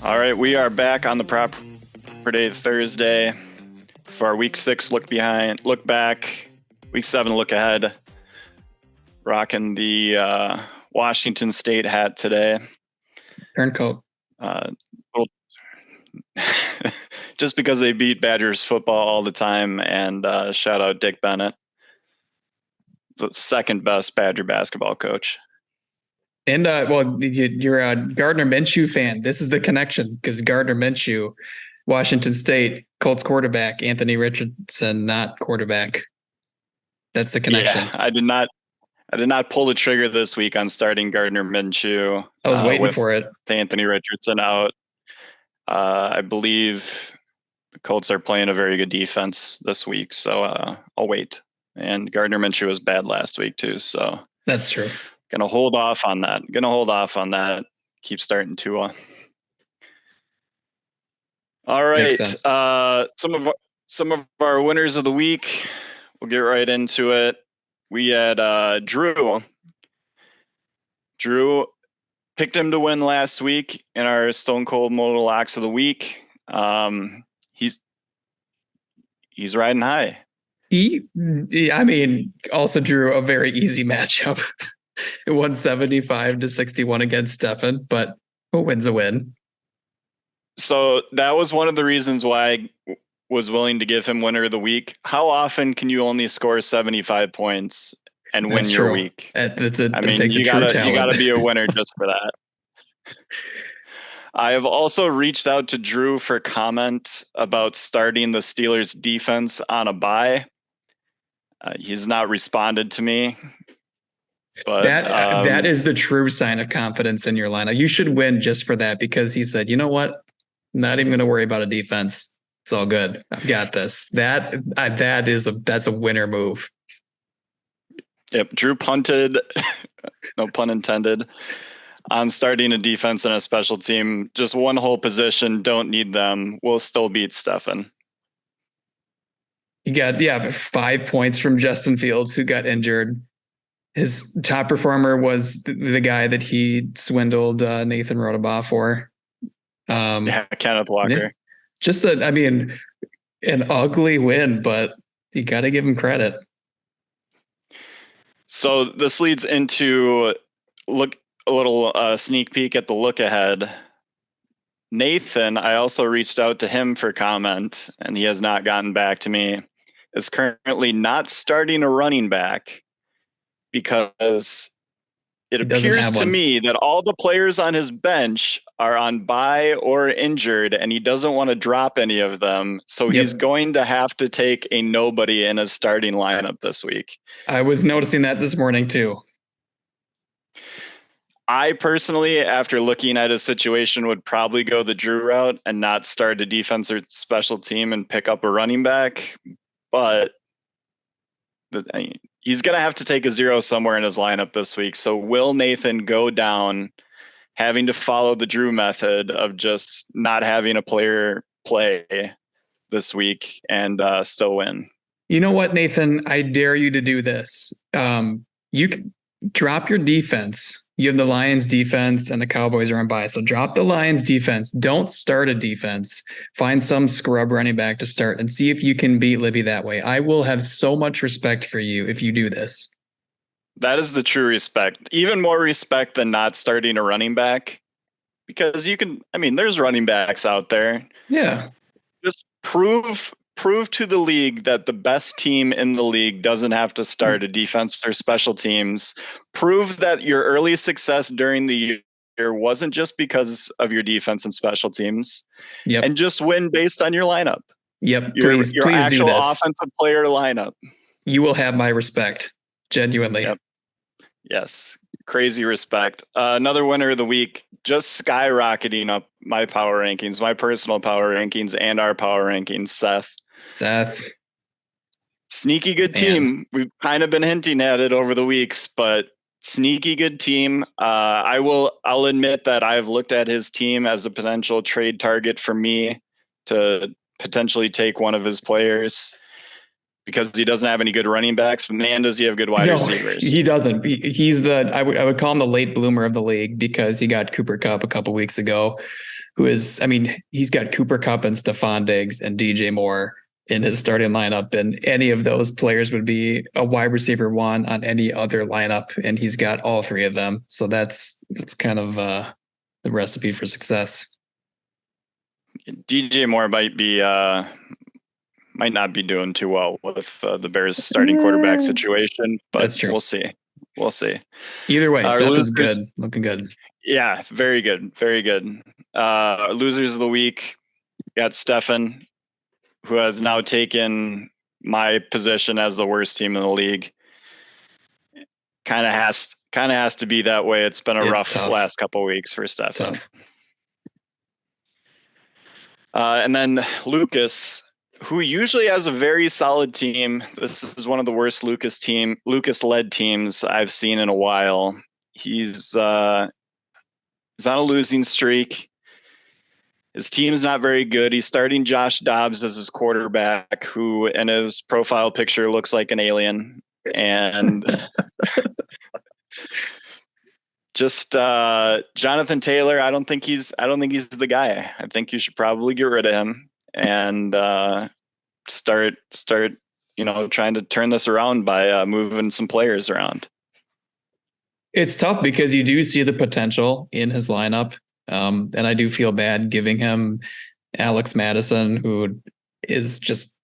All right, we are back on the Proper Day Thursday for our Week 6 look back, Week 7 look ahead. Rocking the Washington State hat today. Turncoat. Just because they beat Badgers football all the time, and shout out Dick Bennett, the second best Badger basketball coach. And you're a Gardner Minshew fan. This is the connection because Gardner Minshew, Washington State, Colts quarterback, Anthony Richardson, not quarterback. That's the connection. Yeah, I did not pull the trigger this week on starting Gardner Minshew. I was waiting for it. With Anthony Richardson out. I believe the Colts are playing a very good defense this week, so I'll wait. And Gardner Minshew was bad last week too, so that's true. Gonna hold off on that. Keep starting Tua. All right. Some of our winners of the week. We'll get right into it. We had Drew. Drew picked him to win last week in our Stone Cold Modal Locks of the Week. He's riding high. Also drew a very easy matchup. It won 75-61 against Stefan, but a win's a win. So that was one of the reasons why I was willing to give him winner of the week. How often can you only score 75 points and win your week? You gotta be a winner just for that. I have also reached out to Drew for comment about starting the Steelers defense on a bye. He's not responded to me. But that is the true sign of confidence in your lineup. You should win just for that, because he said, you know what? I'm not even going to worry about a defense. It's all good. I've got this. That's a winner move. Yep. Drew punted, no pun intended, on starting a defense and a special team. Just one whole position. Don't need them. We'll still beat Stefan. You got 5 points from Justin Fields, who got injured. His top performer was the guy that he swindled Nathan Rodabaugh for. Kenneth Walker. Yeah. An ugly win, but you got to give him credit. So this leads into a little sneak peek at the look ahead. Nathan, I also reached out to him for comment, and he has not gotten back to me, is currently not starting a running back, because it appears to me that all the players on his bench are on bye or injured, and he doesn't want to drop any of them. So he's going to have to take a nobody in his starting lineup this week. I was noticing that this morning too. I personally, after looking at his situation, would probably go the Drew route and not start a defense or special team and pick up a running back. But he's going to have to take a zero somewhere in his lineup this week. So will Nathan go down having to follow the Drew method of just not having a player play this week and still win? You know what, Nathan? I dare you to do this. You can drop your defense. You have the Lions defense and the Cowboys are on bye. So drop the Lions defense. Don't start a defense. Find some scrub running back to start and see if you can beat Libby that way. I will have so much respect for you if you do this. That is the true respect. Even more respect than not starting a running back, because there's running backs out there. Yeah. Just prove to the league that the best team in the league doesn't have to start a defense or special teams. Prove that your early success during the year wasn't just because of your defense and special teams. Yep. And just win based on your lineup. Yep. Your please actual do this. Offensive player lineup. You will have my respect. Genuinely. Yep. Yes. Crazy respect. Another winner of the week, just skyrocketing up my power rankings, my personal power rankings and our power rankings, Seth. Sneaky good team. We've kind of been hinting at it over the weeks, but sneaky good team. I'll admit that I've looked at his team as a potential trade target for me to potentially take one of his players, because he doesn't have any good running backs, but man, does he have good wide receivers. He doesn't. He's I would call him the late bloomer of the league, because he got Cooper Kupp a couple weeks ago. who is, I mean, he's got Cooper Kupp and Stephon Diggs and DJ Moore in his starting lineup, and any of those players would be a wide receiver one on any other lineup, and he's got all three of them. So that's kind of the recipe for success. DJ Moore might not be doing too well with the Bears starting quarterback situation, but That's true. We'll see. Either way, Seth is good, looking good. Yeah, very good. Losers of the week, got Stefan, who has now taken my position as the worst team in the league. Kind of has to be that way. It's been a rough last couple of weeks for Stefan. And then Lucas, who usually has a very solid team. This is one of the worst Lucas-led teams I've seen in a while. He's on a losing streak. His team's not very good. He's starting Josh Dobbs as his quarterback, who in his profile picture looks like an alien. And just Jonathan Taylor, I don't think he's the guy. I think you should probably get rid of him and start trying to turn this around by moving some players around. It's tough because you do see the potential in his lineup. And I do feel bad giving him Alex Madison, who is just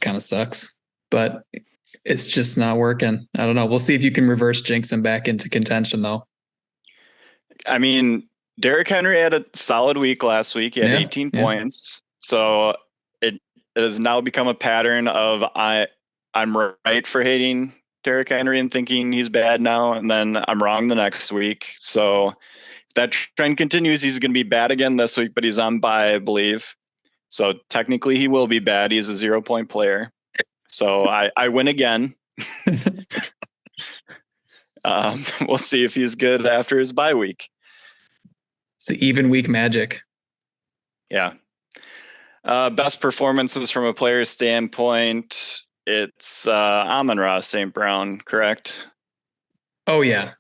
kind of sucks, but it's just not working. I don't know. We'll see if you can reverse jinx him back into contention, though. I mean, Derrick Henry had a solid week last week. He had 18 points. So it has now become a pattern of I'm right for hating Derrick Henry and thinking he's bad now, and then I'm wrong the next week. So if that trend continues, he's going to be bad again this week, but he's on bye, I believe. So technically he will be bad. He's a 0-point player. So I win again. We'll see if he's good after his bye week. It's the even week magic. Yeah. Best performances from a player standpoint, it's Amon-Ra St. Brown, correct? Oh yeah.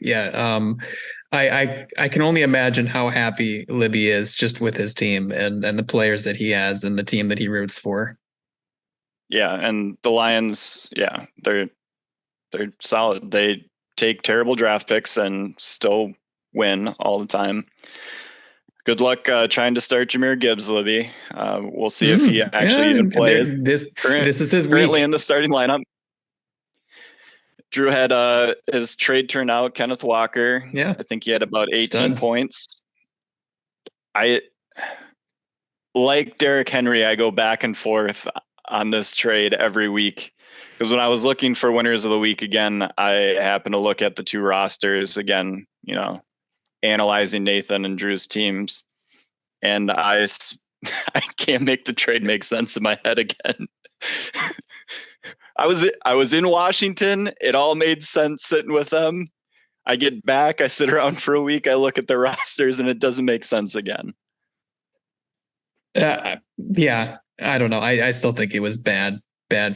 I can only imagine how happy Libby is just with his team and the players that he has and the team that he roots for. Yeah, and the Lions, they're solid. They take terrible draft picks and still win all the time. Good luck trying to start Jahmyr Gibbs, Libby. We'll see if he actually even plays. This is his currently week. In the starting lineup. Drew had his trade turn out, Kenneth Walker. Yeah. I think he had about 18 points. I like Derrick Henry. I go back and forth on this trade every week, because when I was looking for winners of the week again, I happened to look at the two rosters again, analyzing Nathan and Drew's teams, and I can't make the trade make sense in my head again. I was in Washington. It all made sense sitting with them. I get back, I sit around for a week, I look at the rosters, and it doesn't make sense again. Yeah, I don't know. I still think it was bad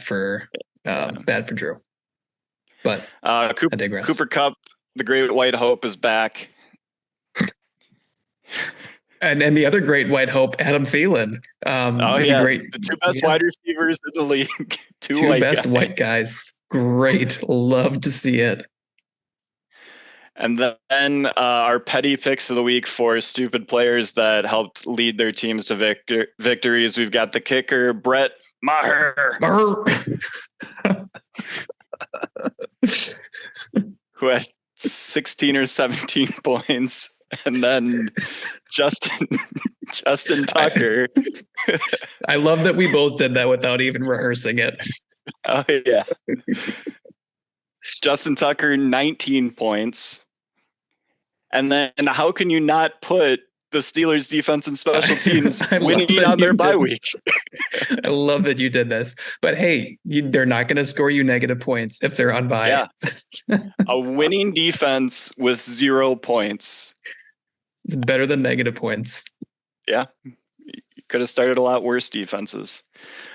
for Drew. But Cooper Kupp, the great white hope, is back. and the other great white hope, Adam Thielen. The two best wide receivers in the league. two best white guys. Great. Love to see it. And then our petty picks of the week for stupid players that helped lead their teams to victories. We've got the kicker, Brett Maher. Who had 16 or 17 points. And then Justin Tucker. I love that we both did that without even rehearsing it. Oh, yeah. Justin Tucker, 19 points. And then how can you not put the Steelers defense and special teams winning on their bye week? I love that you did this. But hey, they're not going to score you negative points if they're on bye. Yeah. A winning defense with 0 points. It's better than negative points. Yeah. You could have started a lot worse defenses.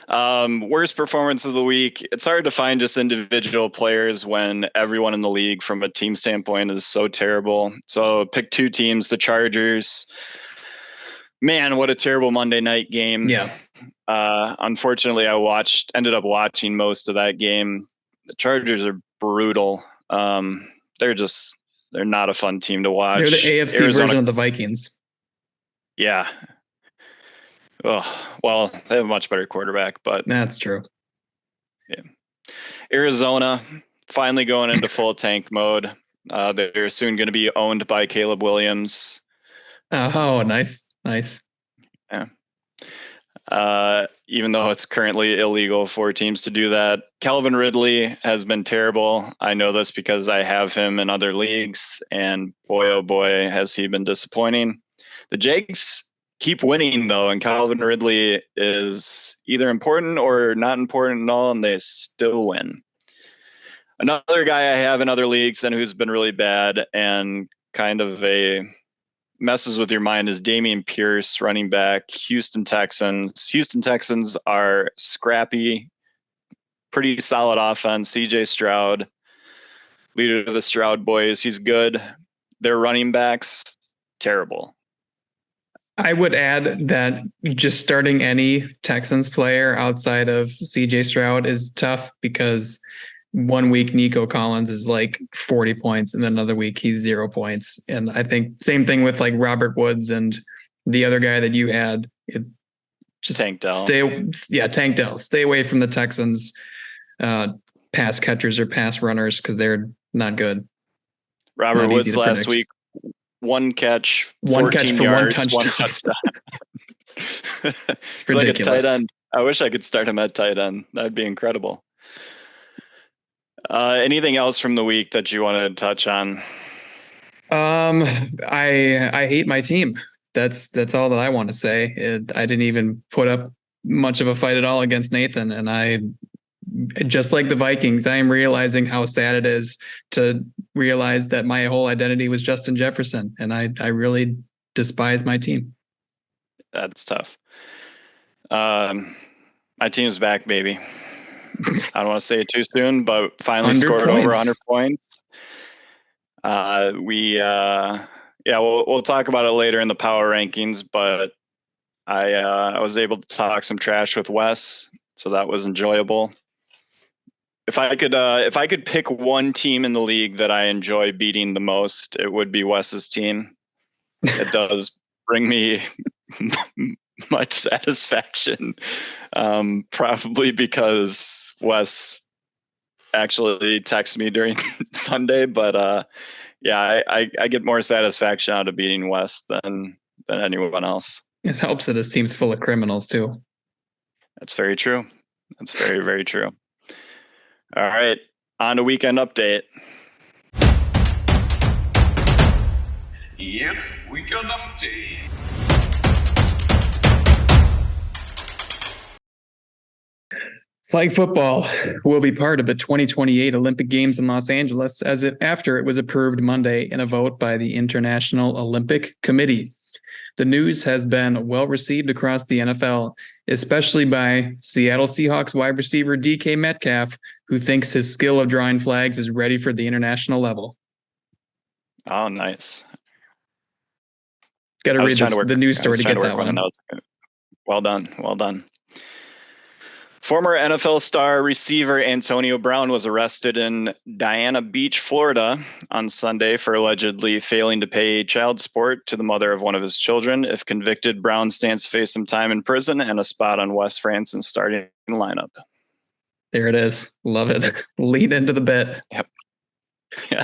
Worst performance of the week. It's hard to find just individual players when everyone in the league from a team standpoint is so terrible. So pick two teams, the Chargers. Man, what a terrible Monday night game. Yeah. Unfortunately, ended up watching most of that game. The Chargers are brutal. They're not a fun team to watch. They're the AFC version of the Vikings. Yeah. Oh, well, they have a much better quarterback, but that's true. Yeah. Arizona finally going into full tank mode. They're soon going to be owned by Caleb Williams. Oh, nice. Yeah. Even though it's currently illegal for teams to do that. Calvin Ridley has been terrible. I know this because I have him in other leagues, and boy, oh boy, has he been disappointing. The Jags keep winning, though, and Calvin Ridley is either important or not important at all, and they still win. Another guy I have in other leagues and who's been really bad and kind of messes with your mind is Dameon Pierce, running back, Houston Texans. Houston Texans are scrappy, pretty solid offense. CJ Stroud, leader of the Stroud boys. He's good. Their running backs, terrible. I would add that just starting any Texans player outside of CJ Stroud is tough because 1 week Nico Collins is like 40 points and then another week he's 0 points. And I think same thing with like Robert Woods and the other guy that you had. Tank Dell. Tank Dell. Stay away from the Texans pass catchers or pass runners because they're not good. Robert Woods last week, one catch, 14 yards, one touchdown. It's ridiculous. Like a tight end. I wish I could start him at tight end. That'd be incredible. Anything else from the week that you wanted to touch on? I hate my team. That's all that I want to say. I didn't even put up much of a fight at all against Nathan, and I, just like the Vikings, I am realizing how sad it is to realize that my whole identity was Justin Jefferson, and I really despise my team. That's tough. My team's back, baby. I don't want to say it too soon, but finally scored over 100 points. We'll talk about it later in the power rankings, but I was able to talk some trash with Wes, so that was enjoyable. If I could pick one team in the league that I enjoy beating the most, it would be Wes's team. It does bring me much satisfaction, probably because Wes actually texts me during Sunday, but I get more satisfaction out of beating Wes than anyone else. It helps that his team's full of criminals too. That's very true. That's very, very true. All right, on to weekend update. Yes, weekend update. Flag football will be part of the 2028 Olympic Games in Los Angeles after it was approved Monday in a vote by the International Olympic Committee. The news has been well received across the NFL, especially by Seattle Seahawks wide receiver DK Metcalf, who thinks his skill of drawing flags is ready for the international level. Oh, nice. Got to read the news story to get that one. Well done. Former NFL star receiver Antonio Brown was arrested in Diana Beach, Florida on Sunday for allegedly failing to pay child support to the mother of one of his children. If convicted, Brown stands to face some time in prison and a spot on Wes Franson's starting lineup. There it is. Love it. Lean into the bet. Yep. Yeah.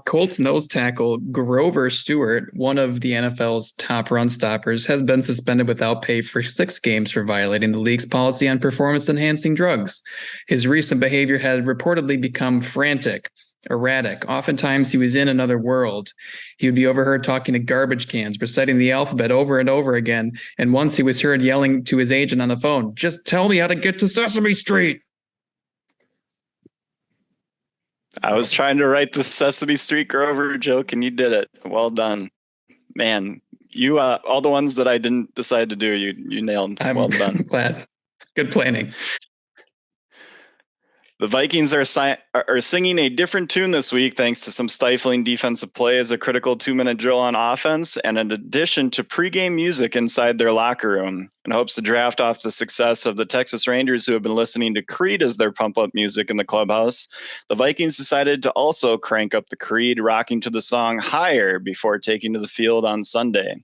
Colts nose tackle Grover Stewart, one of the NFL's top run stoppers, has been suspended without pay for 6 games for violating the league's policy on performance-enhancing drugs. His recent behavior had reportedly become frantic, erratic. Oftentimes he was in another world. He would be overheard talking to garbage cans, reciting the alphabet over and over again. And once he was heard yelling to his agent on the phone, "Just tell me how to get to Sesame Street." I was trying to write the Sesame Street Grover joke and you did it. Well done. Man, you all the ones that I didn't decide to do, you nailed. Well done. Glad. Good planning. The Vikings are singing a different tune this week thanks to some stifling defensive play as a critical 2-minute drill on offense, and in addition to pregame music inside their locker room. In hopes to draft off the success of the Texas Rangers, who have been listening to Creed as their pump-up music in the clubhouse, the Vikings decided to also crank up the Creed, rocking to the song Higher before taking to the field on Sunday.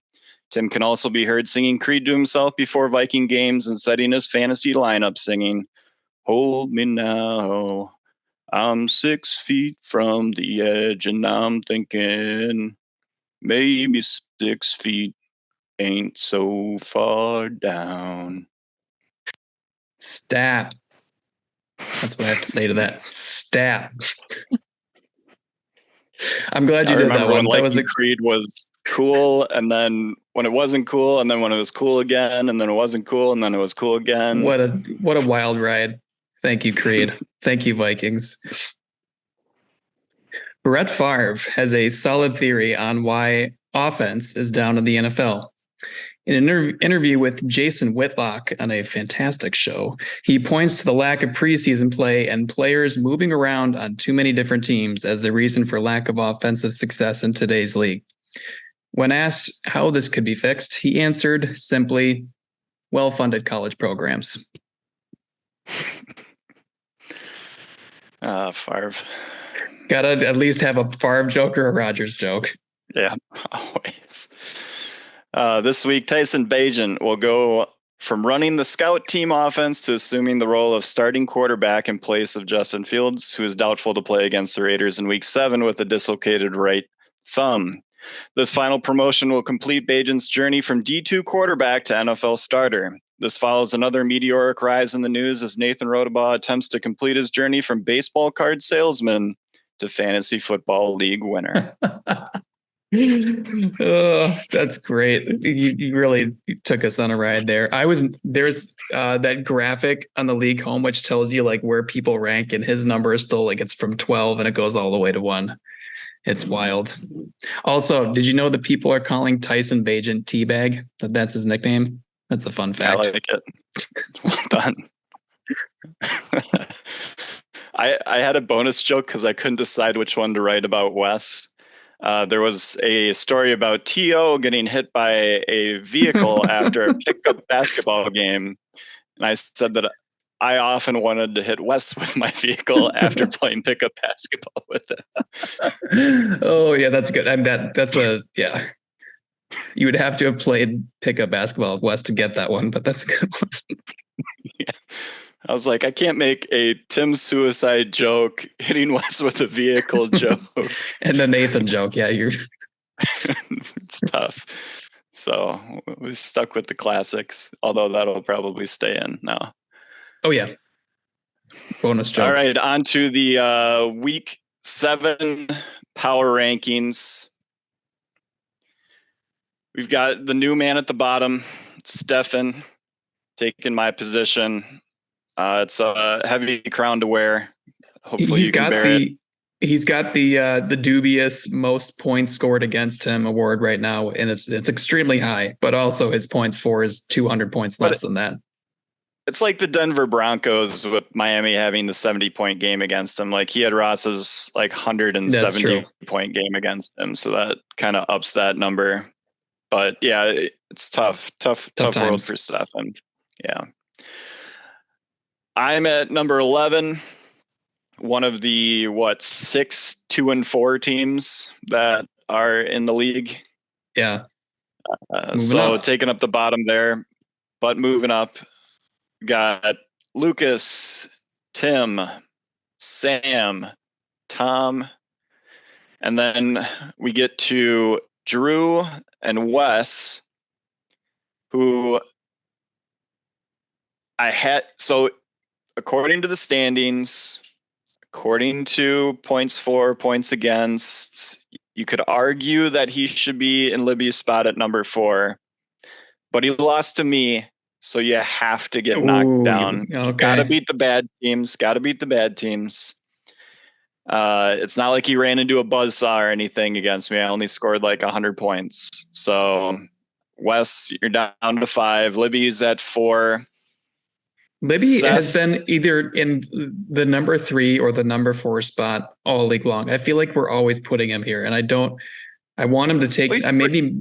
Tim can also be heard singing Creed to himself before Viking games and setting his fantasy lineup singing, "Hold me now, I'm 6 feet from the edge and I'm thinking maybe 6 feet ain't so far down." Stat. That's what I have to say to that. Stat. I'm glad you did that one. That was Creed was cool, and then when it wasn't cool, and then when it was cool again, and then it wasn't cool, and then it was cool again. What a wild ride. Thank you, Creed. Thank you, Vikings. Brett Favre has a solid theory on why offense is down in the NFL. In an interview with Jason Whitlock on a fantastic show, he points to the lack of preseason play and players moving around on too many different teams as the reason for lack of offensive success in today's league. When asked how this could be fixed, he answered simply, well-funded college programs. Favre. Gotta at least have a Favre joke or a Rodgers joke. Yeah, always. This week, Tyson Bagent will go from running the scout team offense to assuming the role of starting quarterback in place of Justin Fields, who is doubtful to play against the Raiders in Week 7 with a dislocated right thumb. This final promotion will complete Bagent's journey from D2 quarterback to NFL starter. This follows another meteoric rise in the news as Nathan Rodabaugh attempts to complete his journey from baseball card salesman to fantasy football league winner. Oh, that's great. You really took us on a ride there. There's that graphic on the league home which tells you like where people rank, and his number is still like it's from 12 and it goes all the way to 1. It's wild. Also, did you know that people are calling Tyson Bagent Teabag? That's his nickname. That's a fun fact. I like it. Well done. I had a bonus joke because I couldn't decide which one to write about Wes. There was a story about T.O. getting hit by a vehicle after a pickup basketball game. And I said that I often wanted to hit Wes with my vehicle after playing pickup basketball with it. Oh, yeah, that's good. Yeah. You would have to have played pickup basketball with Wes to get that one, but that's a good one. Yeah. I was like, I can't make a Tim suicide joke hitting Wes with a vehicle joke. And a Nathan joke. Yeah, it's tough. So we stuck with the classics, although that'll probably stay in now. Oh, yeah. Bonus joke. All right, on to the Week 7 power rankings. We've got the new man at the bottom, Stefan, taking my position. It's a heavy crown to wear. Hopefully you can bear it. He's got the dubious most points scored against him award right now, and it's extremely high. But also his points for is 200 points less than that. It's like the Denver Broncos with Miami having the 70-point game against him. Like he had Ross's like 170-point game against him, so that kind of ups that number. But yeah, it's tough world for Stefan. Yeah. I'm at number 11, one of the 6 2-4 teams that are in the league. Yeah. So taking up the bottom there, but moving up, got Lucas, Tim, Sam, Tom, and then we get to Drew and Wes, who I had. So according to the standings, according to points for, points against, you could argue that he should be in Libby's spot at number 4, but he lost to me. So you have to get knocked down. Okay. Gotta beat the bad teams. It's not like he ran into a buzzsaw or anything against me. I only scored like 100 points. So Wes, you're down to 5. Libby's at 4. Libby has Seth- been either in the number 3 or the number 4 spot all league long. I feel like we're always putting him here, and I want him to take. Well, Maybe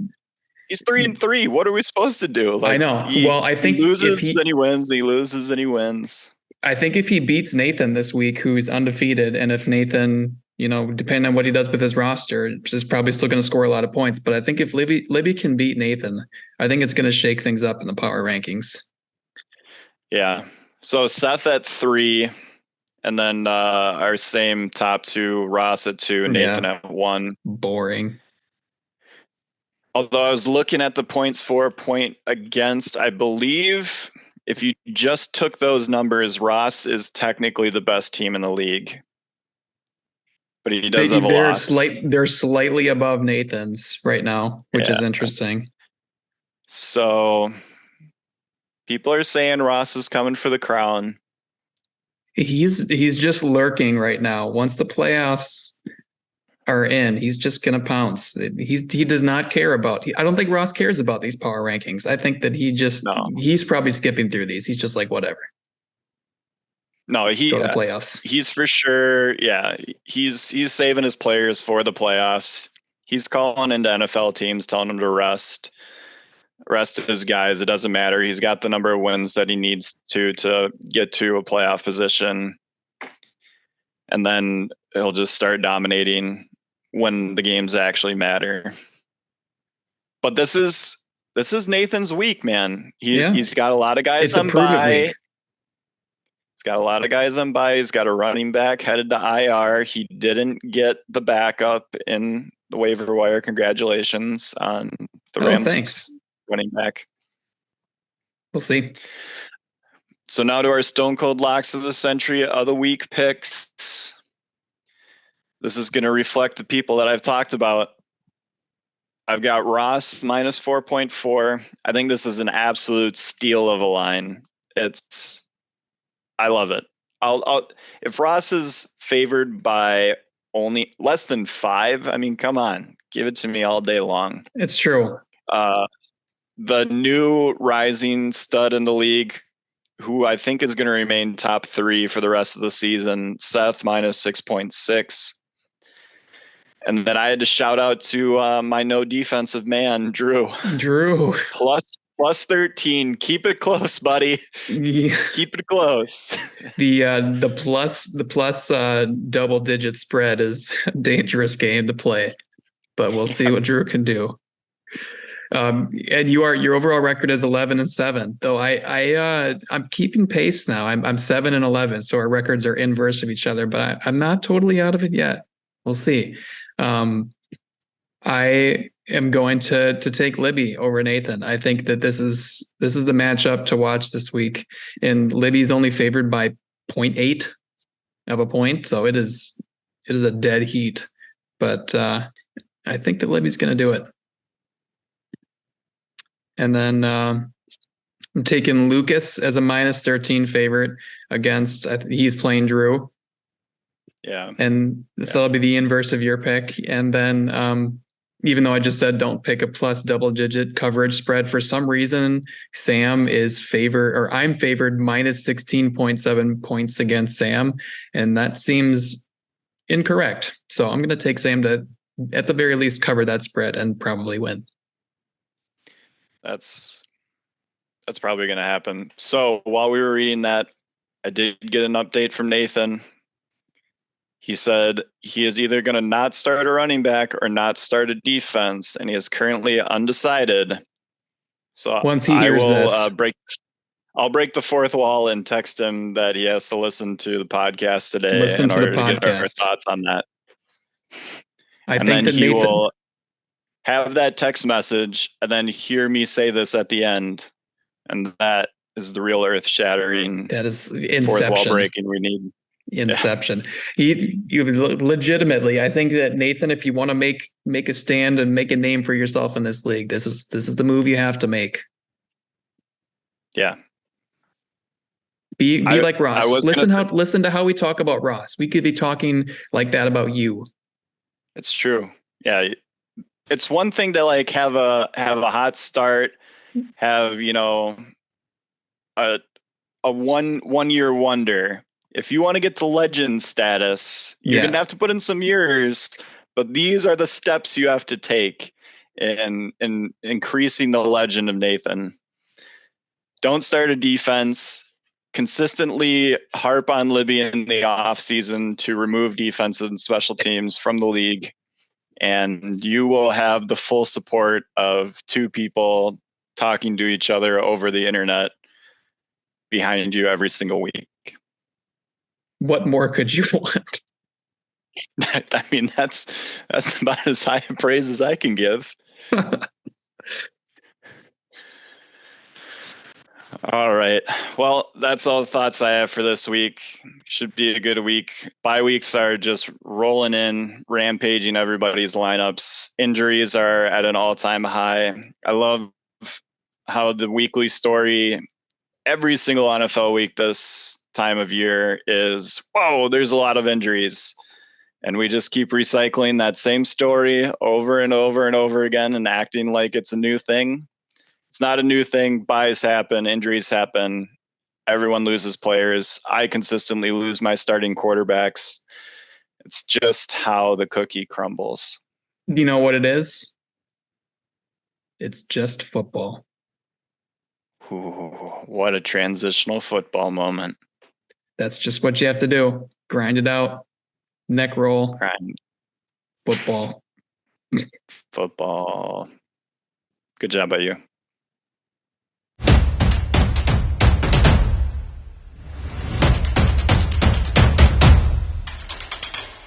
he's 3-3. What are we supposed to do? I know. Well, I think he loses if and he wins. He loses and he wins. I think if he beats Nathan this week, who's undefeated, and if Nathan, depending on what he does with his roster, is probably still going to score a lot of points. But I think if Libby can beat Nathan, I think it's going to shake things up in the power rankings. Yeah. So Seth at 3, and then our same top 2, Ross at 2, Nathan at 1. Boring. Although I was looking at the points for, point against, I believe if you just took those numbers, Ross is technically the best team in the league. But he does have a loss. They're slightly above Nathan's right now, which is interesting. So people are saying Ross is coming for the crown. He's just lurking right now. Once the playoffs are in, he's just gonna pounce. He does not care about. I don't think Ross cares about these power rankings. I think that he's probably skipping through these. He's just like, whatever. No, Go to the playoffs. He's for sure. Yeah, he's saving his players for the playoffs. He's calling into NFL teams, telling them to rest his guys. It doesn't matter. He's got the number of wins that he needs to get to a playoff position, and then he'll just start dominating when the games actually matter. But this is Nathan's week, man. He's got a lot of guys on bye. He's got a lot of guys on bye. He's got a running back headed to IR. He didn't get the backup in the waiver wire. Congratulations on the Rams running back. We'll see. So now to our Stone Cold Locks of the Century of the Week picks. This is going to reflect the people that I've talked about. I've got Ross minus 4.4. I think this is an absolute steal of a line. I love it. If Ross is favored by only less than 5, I mean, come on, give it to me all day long. It's true. The new rising stud in the league, who I think is going to remain top 3 for the rest of the season, Seth minus 6.6. And then I had to shout out to my no defensive man, Drew. Plus 13. Keep it close, buddy. Yeah. Keep it close. The plus double digit spread is a dangerous game to play, but we'll see what Drew can do. And your overall record is 11-7. Though I'm keeping pace now. I'm 7-11, so our records are inverse of each other. But I'm not totally out of it yet. We'll see. I am going to take Libby over Nathan. I think that this is the matchup to watch this week. And Libby's only favored by 0.8 of a point, so it is a dead heat. But I think that Libby's going to do it. And then I'm taking Lucas as a minus 13 favorite against. He's playing Drew. Yeah. And so that'll be the inverse of your pick. And then even though I just said don't pick a plus double digit coverage spread, for some reason, Sam is I'm favored minus 16.7 points against Sam. And that seems incorrect. So I'm going to take Sam to, at the very least, cover that spread and probably win. That's probably going to happen. So while we were reading that, I did get an update from Nathan. He said he is either going to not start a running back or not start a defense, and he is currently undecided. So once he hears this, I'll break the fourth wall and text him that he has to listen to the podcast today in order to get our thoughts on that. I think that Nathan will have that text message and then hear me say this at the end, and that is the real earth-shattering. That is inception. Fourth wall breaking we need. Inception. You legitimately, I think that Nathan, if you want to make a stand and make a name for yourself in this league, this is the move you have to make. Yeah. Be like Ross. Listen to how we talk about Ross. We could be talking like that about you. It's true. Yeah. It's one thing to like have a hot start, have, a one year wonder. If you want to get to legend status, you're gonna have to put in some years, but these are the steps you have to take in increasing the legend of Nathan. Don't start a defense. Consistently harp on Libby in the offseason to remove defenses and special teams from the league. And you will have the full support of two people talking to each other over the internet behind you every single week. What more could you want? I mean, that's about as high a praise as I can give. All right. Well, that's all the thoughts I have for this week. Should be a good week. Bye weeks are just rolling in, rampaging everybody's lineups. Injuries are at an all-time high. I love how the weekly story every single NFL week this time of year is, whoa, there's a lot of injuries. And we just keep recycling that same story over and over and over again and acting like it's a new thing. It's not a new thing. Buys happen, injuries happen. Everyone loses players. I consistently lose my starting quarterbacks. It's just how the cookie crumbles. You know what it is? It's just football. Ooh, what a transitional football moment. That's just what you have to do. Grind it out. Neck roll. Grind. Football. Football. Good job by you.